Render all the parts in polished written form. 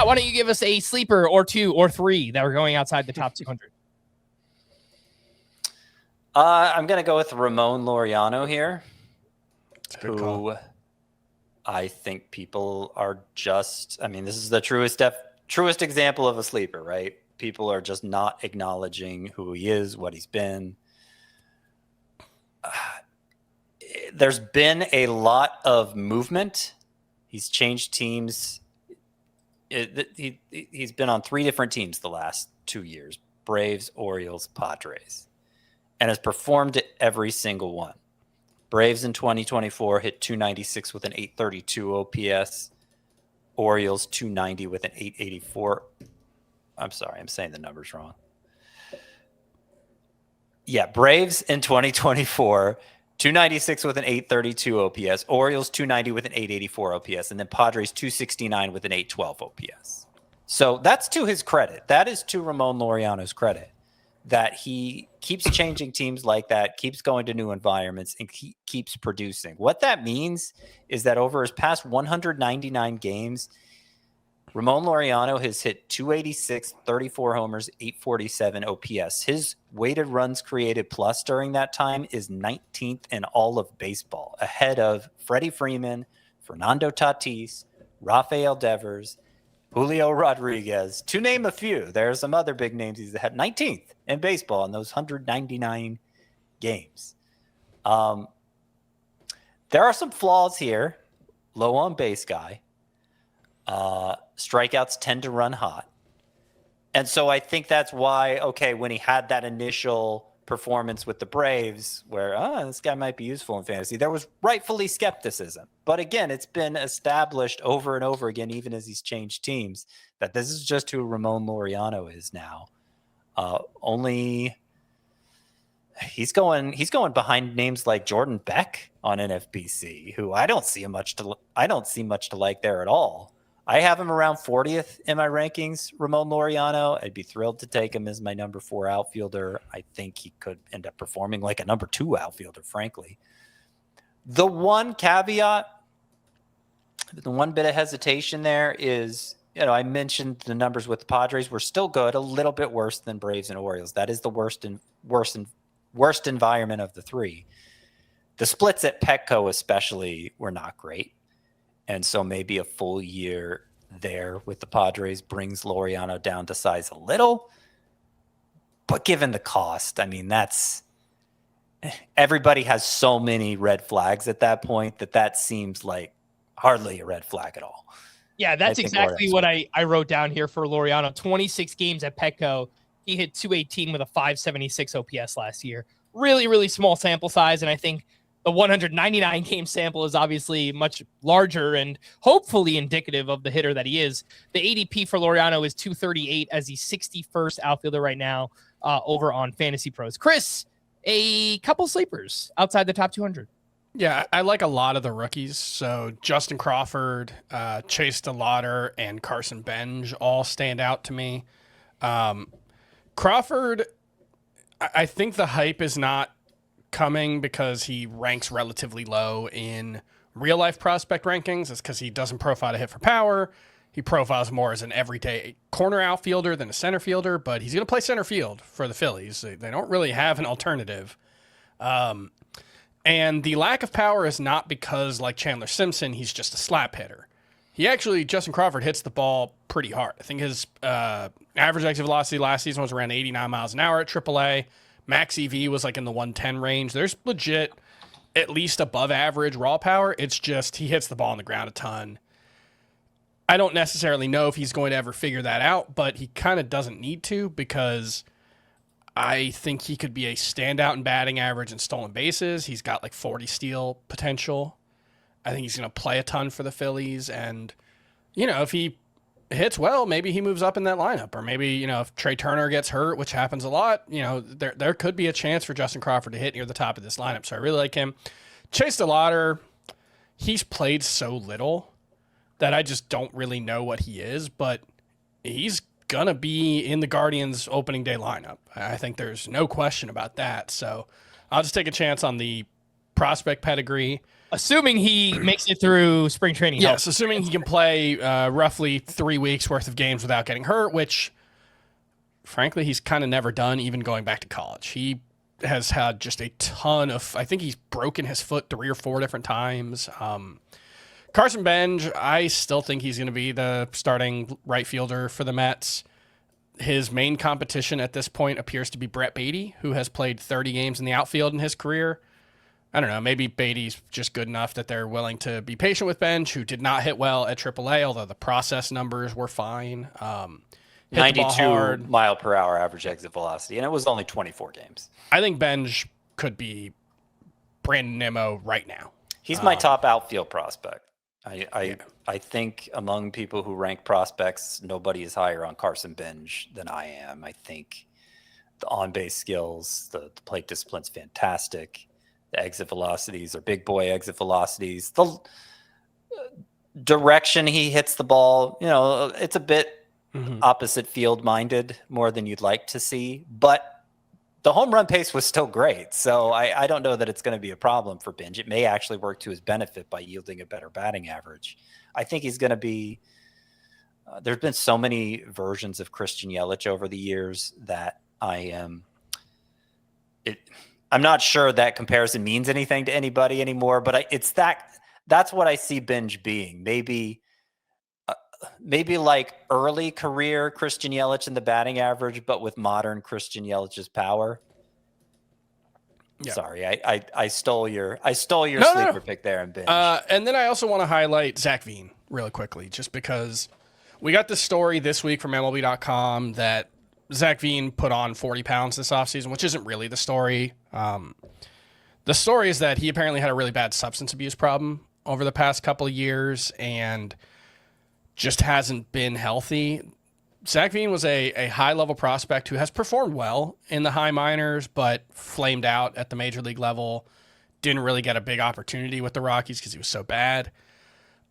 Scott, why don't you give us a sleeper or two or three that are going outside the top 200? I'm going to go with Ramon Laureano here, who I think people are just, I mean, this is the truest example of a sleeper, right? People are just not acknowledging who he is, what he's been. There's been a lot of movement. He's changed teams. He's been on 3 different teams the last 2 years, Braves, Orioles, Padres, and has performed at every single one. Braves in 2024 hit 296 with an 832 OPS. Orioles 290 with an 884. I'm sorry, I'm saying the numbers wrong. Yeah, Braves in 2024, 296 with an 832 OPS. Orioles 290 with an 884 OPS. And then Padres 269 with an 812 OPS. So that's to his credit. That is to Ramon Laureano's credit, that he keeps changing teams like that, keeps going to new environments, and keeps producing. What that means is that over his past 199 games, Ramon Laureano has hit 286, 34 homers, 847 OPS. His weighted runs created plus during that time is 19th in all of baseball, ahead of Freddie Freeman, Fernando Tatis, Rafael Devers, Julio Rodriguez, to name a few. There are some other big names he's had. 19th in baseball in those 199 games. There are some flaws here. Low on base guy. Strikeouts tend to run hot. And so I think that's why, okay, when he had that initial performance with the Braves where, this guy might be useful in fantasy, there was rightfully skepticism. But again, it's been established over and over again, even as he's changed teams, that this is just who Ramon Laureano is now. He's going behind names like Jordan Beck on NFBC, who I don't see much to like there at all. I have him around 40th in my rankings, Ramon Laureano. I'd be thrilled to take him as my number 4 outfielder. I think he could end up performing like a number 2 outfielder, frankly. The one caveat, the one bit of hesitation there is, I mentioned the numbers with the Padres were still good, a little bit worse than Braves and Orioles. That is the worst environment of the 3. The splits at Petco especially were not great. And so maybe a full year there with the Padres brings Laureano down to size a little. But given the cost, I mean, everybody has so many red flags at that point that seems like hardly a red flag at all. Yeah, that's exactly what I wrote down here for Laureano. 26 games at Petco. He hit 218 with a 576 OPS last year. Really, really small sample size. And I think the 199 game sample is obviously much larger and hopefully indicative of the hitter that he is. The ADP for Laureano is 238 as the 61st outfielder right now over on Fantasy Pros. Chris, a couple sleepers outside the top 200. Yeah, I like a lot of the rookies. So Justin Crawford, Chase DeLauter, and Carson Benj all stand out to me. Crawford, I think the hype is not coming because he ranks relatively low in real-life prospect rankings. It's because he doesn't profile to hit for power. He profiles more as an everyday corner outfielder than a center fielder, but he's going to play center field for the Phillies. They don't really have an alternative. And the lack of power is not because, like Chandler Simpson, he's just a slap hitter. Justin Crawford hits the ball pretty hard. I think his average exit velocity last season was around 89 miles an hour at AAA. Max EV was like in the 110 range. There's legit at least above average raw power. It's just he hits the ball on the ground a ton. I don't necessarily know if he's going to ever figure that out, but he kind of doesn't need to because I think he could be a standout in batting average and stolen bases. He's got like 40 steal potential. I think he's going to play a ton for the Phillies. And, if he hits well, maybe he moves up in that lineup. Or maybe, if Trey Turner gets hurt, which happens a lot, there could be a chance for Justin Crawford to hit near the top of this lineup. So I really like him. Chase DeLauter, he's played so little that I just don't really know what he is, but he's going to be in the Guardians opening day lineup. I think there's no question about that. So I'll just take a chance on the prospect pedigree. Assuming he makes it through spring training. Yes, assuming he can play roughly 3 weeks worth of games without getting hurt, which frankly he's kind of never done, even going back to college. He has had just a ton of, I think he's broken his foot 3 or 4 different times. Carson Benj, I still think he's going to be the starting right fielder for the Mets. His main competition at this point appears to be Brett Beatty, who has played 30 games in the outfield in his career. I don't know, maybe Beatty's just good enough that they're willing to be patient with Benj, who did not hit well at AAA, although the process numbers were fine. 92 mile per hour average exit velocity, and it was only 24 games. I think Benj could be Brandon Nimmo right now. He's my top outfield prospect. I think among people who rank prospects, nobody is higher on Carson Benj than I am. I think the on-base skills, the plate discipline's fantastic. The exit velocities are big boy exit velocities. The direction he hits the ball, it's a bit opposite field minded more than you'd like to see, but the home run pace was still great. So I don't know that it's going to be a problem for Benj. It may actually work to his benefit by yielding a better batting average. I think he's going to be, there's been so many versions of Christian Yelich over the years that I'm not sure that comparison means anything to anybody anymore, but that's what I see Benj being. Maybe like early career Christian Yelich in the batting average, but with modern Christian Yelich's power. Yeah. Sorry, I stole your sleeper pick there in Benj. And then I also want to highlight Zach Veen really quickly, just because we got this story this week from MLB.com that Zach Veen put on 40 pounds this offseason, which isn't really the story. The story is that he apparently had a really bad substance abuse problem over the past couple of years and just hasn't been healthy. Zach Veen was a high-level prospect who has performed well in the high minors, but flamed out at the major league level. Didn't really get a big opportunity with the Rockies because he was so bad.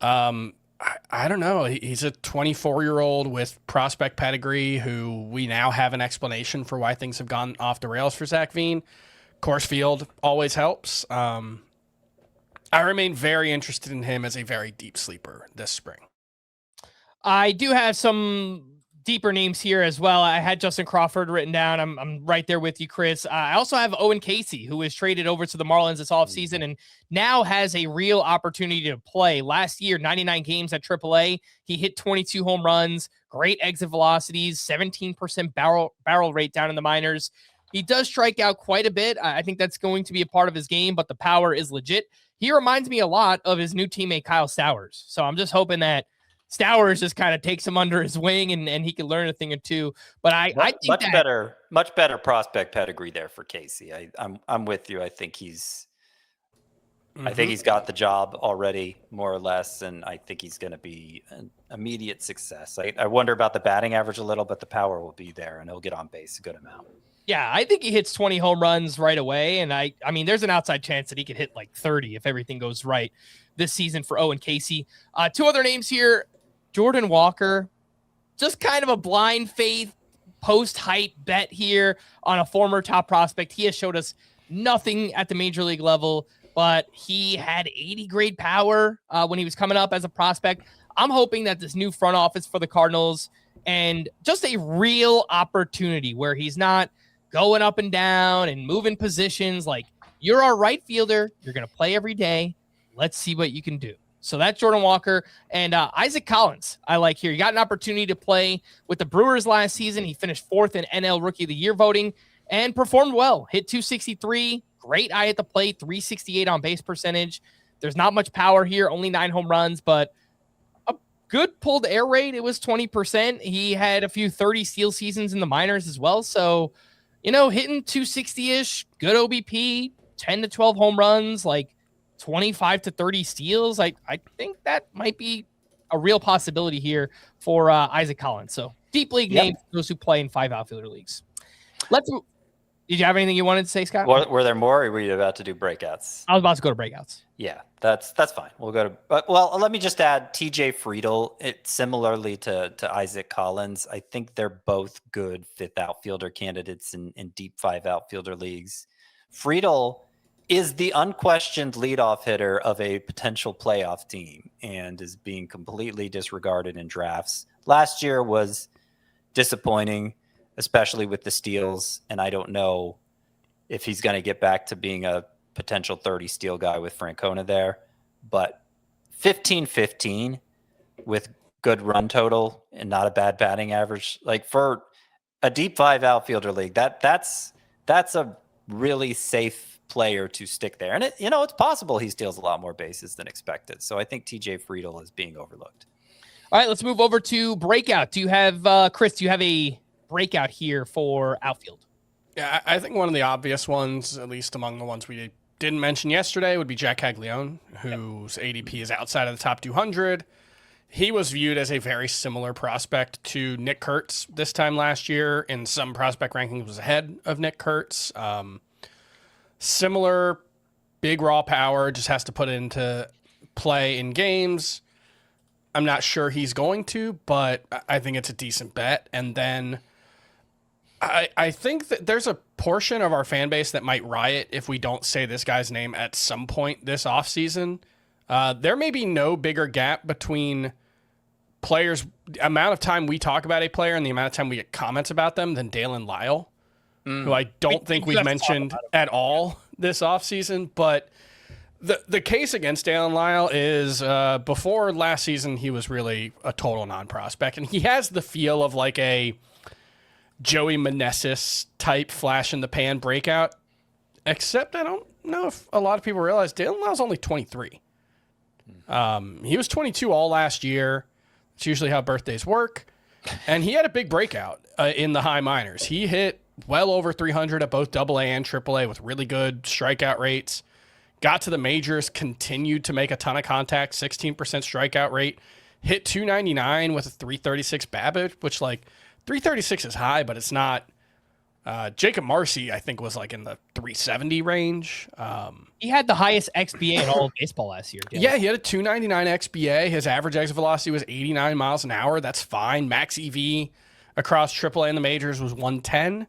I don't know. He's a 24-year-old with prospect pedigree who we now have an explanation for why things have gone off the rails for Zach Veen. Course field always helps. I remain very interested in him as a very deep sleeper this spring. I do have some deeper names here as well. I had Justin Crawford written down. I'm right there with you, Chris. I also have Owen Casey, who was traded over to the Marlins this offseason and now has a real opportunity to play. Last year, 99 games at AAA. He hit 22 home runs, great exit velocities, 17% barrel rate down in the minors. He does strike out quite a bit. I think that's going to be a part of his game, but the power is legit. He reminds me a lot of his new teammate, Kyle Stowers. So I'm just hoping that Stowers just kind of takes him under his wing and he can learn a thing or two. But I think much better prospect pedigree there for Casey. I'm with you. I think he's got the job already, more or less, and I think he's going to be an immediate success. I wonder about the batting average a little, but the power will be there, and he'll get on base a good amount. Yeah, I think he hits 20 home runs right away, and I mean, there's an outside chance that he could hit like 30 if everything goes right this season for Owen Casey. 2 other names here. Jordan Walker, just kind of a blind faith post-height bet here on a former top prospect. He has showed us nothing at the major league level, but he had 80 grade power when he was coming up as a prospect. I'm hoping that this new front office for the Cardinals and just a real opportunity where he's not going up and down and moving positions. Like, you're our right fielder. You're going to play every day. Let's see what you can do. So that's Jordan Walker and Isaac Collins. I like here. He got an opportunity to play with the Brewers last season. He finished 4th in NL Rookie of the Year voting and performed well. Hit 263, great eye at the plate, 368 on base percentage. There's not much power here, only 9 home runs, but a good pulled air rate. It was 20%. He had a few 30 steal seasons in the minors as well. So, hitting 260-ish, good OBP, 10 to 12 home runs, like 25 to 30 steals. I think that might be a real possibility here for Isaac Collins. So deep league name for those who play in 5 outfielder leagues. Did you have anything you wanted to say, Scott? Were there more, or were you about to do breakouts? I was about to go to breakouts. Yeah, that's fine. We'll go to, well, let me just add TJ Friedl. Similarly to Isaac Collins, I think they're both good 5th outfielder candidates in deep 5 outfielder leagues. Friedl is the unquestioned leadoff hitter of a potential playoff team and is being completely disregarded in drafts. Last year was disappointing, especially with the steals, and I don't know if he's going to get back to being a potential 30 steal guy with Francona there. But 15-15 with good run total and not a bad batting average, like for a deep 5 outfielder league, that's a really safe player to stick there. And it's possible he steals a lot more bases than expected. So I think TJ Friedel is being overlooked. All right, let's move over to Breakout. Do you have, Chris, do you have a breakout here for outfield? Yeah, I think one of the obvious ones, at least among the ones we didn't mention yesterday, would be Jack Caglione, whose ADP is outside of the top 200. He was viewed as a very similar prospect to Nick Kurtz this time last year. In some prospect rankings, was ahead of Nick Kurtz. Similar big raw power, just has to put it into play in games. I'm not sure he's going to, but I think it's a decent bet. And then I think that there's a portion of our fan base that might riot if we don't say this guy's name at some point this offseason. There may be no bigger gap between players, the amount of time we talk about a player and the amount of time we get comments about them than Dalen Lyle, who I don't think we've mentioned at all this offseason. But the case against Dalen Lyle is before last season, he was really a total non-prospect. And he has the feel of like a Joey Meneses type flash in the pan breakout, except I don't know if a lot of people realize Dalen Lyle's only 23. He was 22 all last year. It's usually how birthdays work. And he had a big breakout in the high minors. He hit well over 300 at both AA and AAA with really good strikeout rates. Got to the majors, continued to make a ton of contact, 16% strikeout rate. Hit 299 with a 336 BABIP, which like 336 is high, but it's not. Jacob Marcy, I think, was like in the 370 range. He had the highest XBA in all of baseball last year. Yeah, he had a 299 XBA. His average exit velocity was 89 miles an hour. That's fine. Max EV across AAA and the majors was 110.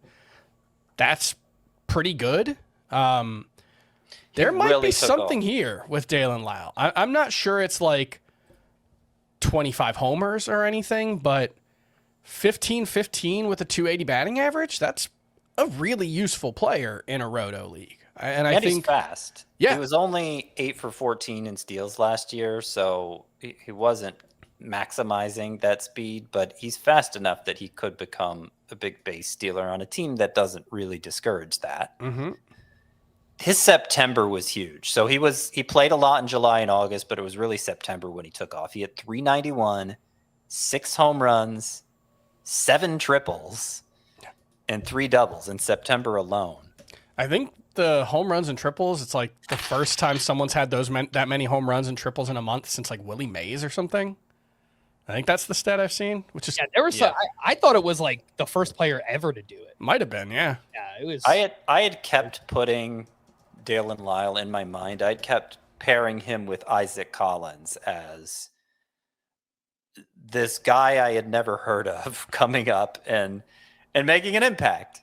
That's pretty good. There might be something here with Dalen Lyle. I'm not sure it's like 25 homers or anything, but 15-15 with a 280 batting average, that's a really useful player in a roto league. And I think he's fast. Yeah. He was only 8 for 14 in steals last year, so he wasn't maximizing that speed, but he's fast enough that he could become a big base stealer on a team that doesn't really discourage that. Mm-hmm. His September was huge. So he played a lot in July and August, but it was really September when he took off. He had 391, 6 home runs, 7 triples, and 3 doubles in September alone. I think the home runs and triples, it's like the first time someone's had that many home runs and triples in a month since like Willie Mays or something. I think that's the stat I've seen, which is there was I thought it was like the first player ever to do it. Might have been, yeah. Yeah, it was. I had kept putting Dalen Lyle in my mind. I'd kept pairing him with Isaac Collins as this guy I had never heard of coming up and making an impact.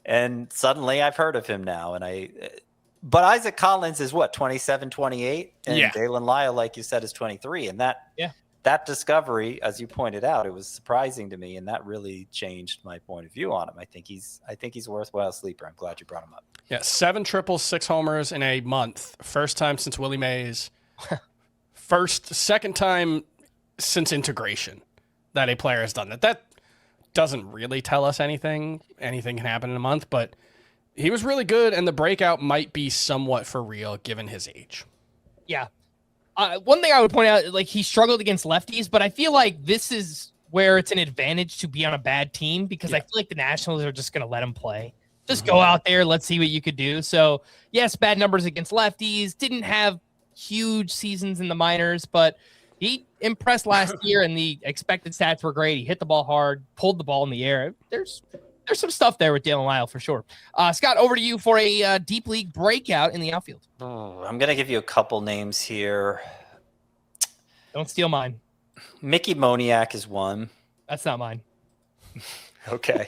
And suddenly I've heard of him now. But Isaac Collins is what, 27, 28? And Dalen Lyle, like you said, is 23. And that discovery, as you pointed out, it was surprising to me. And that really changed my point of view on him. I think he's a worthwhile sleeper. I'm glad you brought him up. Yeah, 7 triples, 6 homers in a month. First time since Willie Mays. Second time since integration that a player has done that. That doesn't really tell us anything. Anything can happen in a month, but he was really good, and the breakout might be somewhat for real given his age. Yeah. One thing I would point out, like he struggled against lefties, but I feel like this is where it's an advantage to be on a bad team because I feel like the Nationals are just going to let him play. Just go out there. Let's see what you could do. So, yes, bad numbers against lefties. Didn't have huge seasons in the minors, but he impressed last year, and the expected stats were great. He hit the ball hard, pulled the ball in the air. There's some stuff there with Dalen Lyle for sure. Scott, over to you for a deep league breakout in the outfield. I'm going to give you a couple names here. Don't steal mine. Mickey Moniak is one. That's not mine. Okay.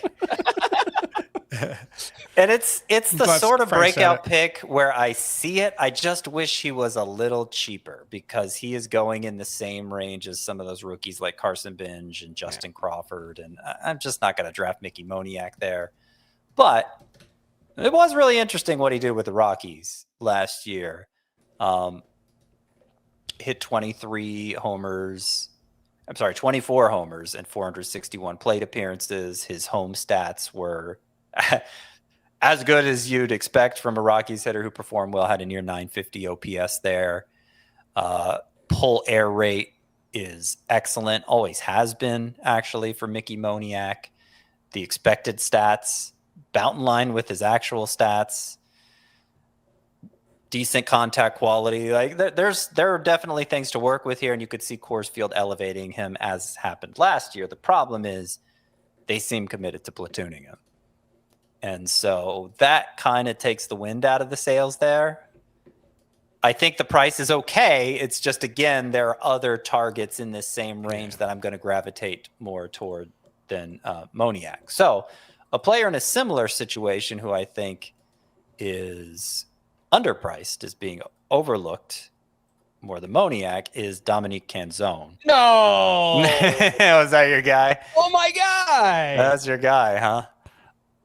And it's the Plus, sort of Frank said breakout it. pick where I see it. I just wish he was a little cheaper because he is going in the same range as some of those rookies like Carson Binge and Justin Crawford. And I'm just not going to draft Mickey Moniak there. But it was really interesting what he did with the Rockies last year. Hit 24 homers and 461 plate appearances. His home stats were as good as you'd expect from a Rockies hitter who performed well, had a near 950 OPS there. Pull air rate is excellent, always has been actually for Mickey Moniak. The expected stats, about in line with his actual stats. Decent contact quality. Like there are definitely things to work with here, and you could see Coors Field elevating him as happened last year. The problem is they seem committed to platooning him. And so that kind of takes the wind out of the sails there. I think the price is okay. It's just, again, there are other targets in this same range that I'm going to gravitate more toward than Moniak. So a player in a similar situation who I think is underpriced, is being overlooked more than Moniak, is Dominique Canzone. No. Was that your guy? Oh, my guy. That's your guy, huh?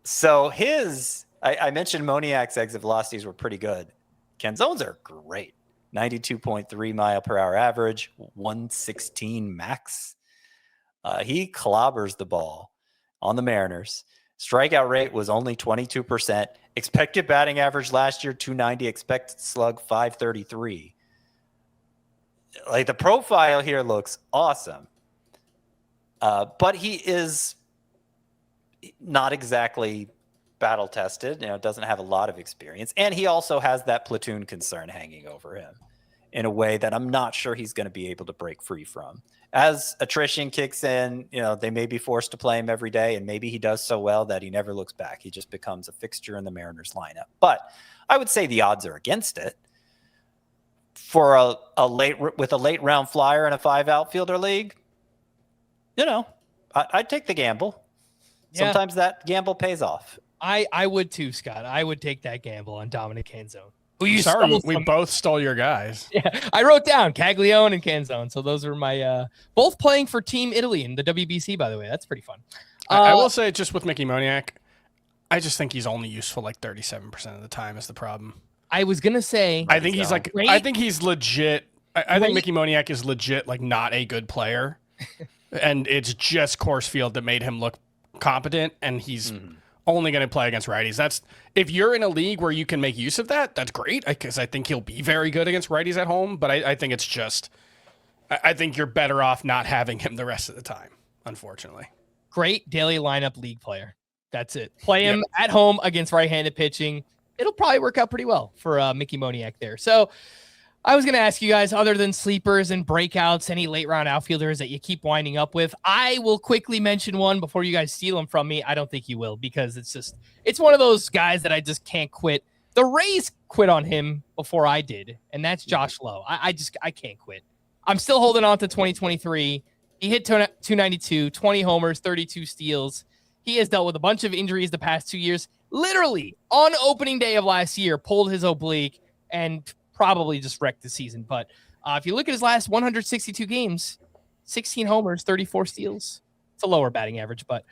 So I mentioned Moniak's exit velocities were pretty good. Canzone's are great. 92.3 mile per hour average, 116 max. He clobbers the ball on the Mariners. Strikeout rate was only 22%. Expected batting average last year, 290. Expected slug, 533. Like, the profile here looks awesome. But he is not exactly battle tested, doesn't have a lot of experience. And he also has that platoon concern hanging over him in a way that I'm not sure he's going to be able to break free from. As attrition kicks in, they may be forced to play him every day, and maybe he does so well that he never looks back. He just becomes a fixture in the Mariners lineup. But I would say the odds are against it. For a late round flyer in a 5 outfielder league, I'd take the gamble. Yeah. Sometimes that gamble pays off. I would too, Scott. I would take that gamble on Dominic Canzone. Sorry, we both stole your guys. Yeah, I wrote down Caglione and Canzone. So those are my both playing for Team Italy in the WBC, by the way. That's pretty fun. I will say, just with Mickey Moniak, I just think he's only useful like 37% of the time is the problem. I was gonna say, I think he's legit. I think Mickey Moniak is legit, like, not a good player, and it's just Coors Field that made him look competent, and he's only going to play against righties. That's, if you're in a league where you can make use of that, that's great, because I think he'll be very good against righties at home. But I think it's just, I think you're better off not having him the rest of the time, unfortunately. Great daily lineup league player. That's it. Play him at home against right-handed pitching. It'll probably work out pretty well for Mickey Moniak there. So I was going to ask you guys, other than sleepers and breakouts, any late round outfielders that you keep winding up with. I will quickly mention one before you guys steal them from me. I don't think you will, because it's one of those guys that I just can't quit. The Rays quit on him before I did, and that's Josh Lowe. I can't quit. I'm still holding on to 2023. He hit 292, 20 homers, 32 steals. He has dealt with a bunch of injuries the past 2 years. Literally, on opening day of last year, pulled his oblique and probably just wrecked the season. But if you look at his last 162 games, 16 homers, 34 steals. It's a lower batting average, but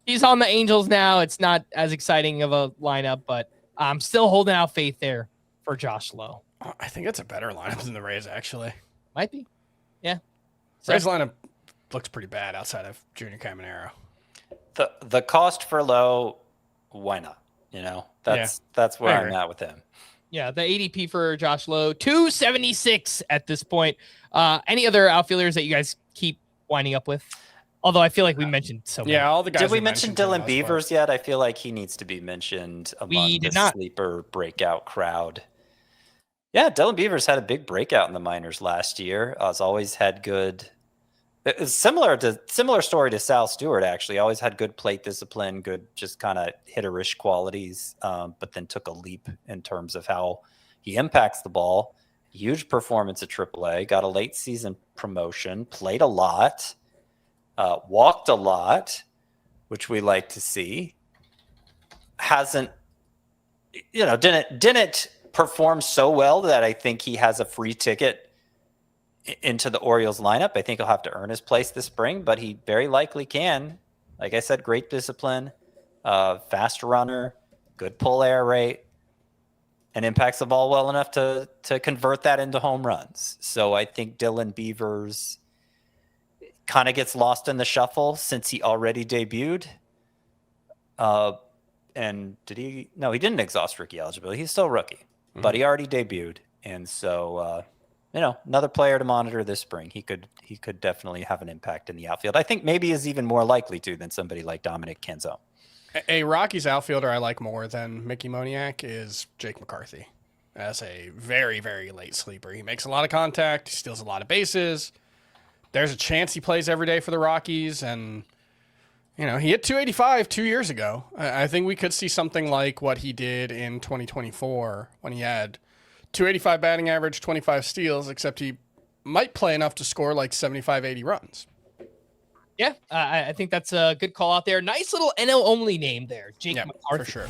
he's on the Angels now. It's not as exciting of a lineup, but I'm still holding out faith there for Josh Lowe. I think it's a better lineup than the Rays, actually. Might be. Yeah. Rays lineup looks pretty bad outside of Junior Caminero. The cost for Lowe, why not? That's where I'm at with him. Yeah, the ADP for Josh Lowe, 276 at this point. Any other outfielders that you guys keep winding up with? Although I feel like we mentioned so many. Yeah, all the guys. Did we mention Dylan Beavers yet? I feel like he needs to be mentioned among the sleeper breakout crowd. Yeah, Dylan Beavers had a big breakout in the minors last year. Has always had good. It's similar story to Sal Stewart, actually. Always had good plate discipline, good just kind of hitterish qualities, but then took a leap in terms of how he impacts the ball. Huge performance at AAA, got a late season promotion, played a lot, walked a lot, which we like to see. hasn't, didn't perform so well that I think he has a free ticket into the Orioles lineup. I think he'll have to earn his place this spring, but he very likely can. Like I said, great discipline, fast runner, good pull air rate, and impacts the ball well enough to convert that into home runs. So I think Dylan Beavers kind of gets lost in the shuffle since he already debuted. And did he? No, he didn't exhaust rookie eligibility. He's still rookie, but he already debuted. And so, another player to monitor this spring. He could definitely have an impact in the outfield. I think maybe is even more likely to than somebody like Dominic Canzone. A Rockies outfielder I like more than Mickey Moniak is Jake McCarthy as a very, very late sleeper. He makes a lot of contact. He steals a lot of bases. There's a chance he plays every day for the Rockies. And, he hit 285 2 years ago. I think we could see something like what he did in 2024 when he had 285 batting average, 25 steals, except he might play enough to score like 75, 80 runs. Yeah, I think that's a good call out there. Nice little NL only name there, Jake McCarthy. For sure.